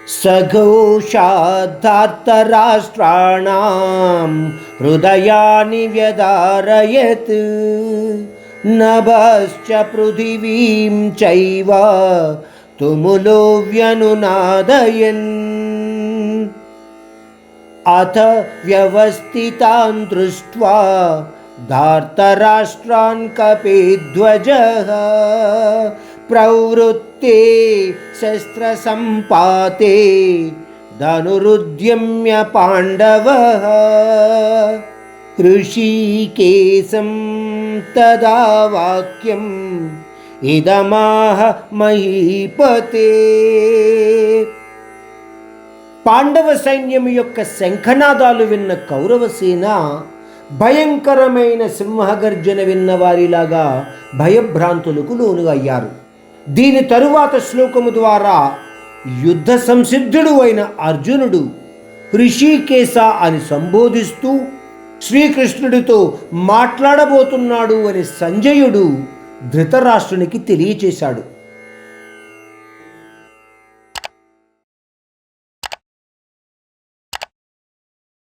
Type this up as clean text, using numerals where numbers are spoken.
सघोषाद्धार्तराष्ट्राणां हृदयानि व्यधारयत् नभश्च पृथिवीं चैव तुमुलो व्यनुनादयन् अथ व्यवस्थितान् दृष्ट्वा धार्तराष्ट्रान् कपिध्वजः प्रवृत्ते शस्त्रसम्पाते धनुरुद्यम्य पाण्डवः ऋषिकेशं तदा वाक्यम् इदमाह महीपते. పాండవ సైన్యం యొక్క శంఖనాదాలు విన్న కౌరవసేన భయంకరమైన సింహగర్జన విన్న వారిలాగా భయభ్రాంతులకు లోనుగయ్యారు. దీని తరువాత శ్లోకము ద్వారా యుద్ధ సంసిద్ధుడు అయిన అర్జునుడు ఋషికేశ అని సంబోధిస్తూ శ్రీకృష్ణుడితో మాట్లాడబోతున్నాడు అని సంజయుడు ధృతరాష్ట్రునికి తెలియచేశాడు.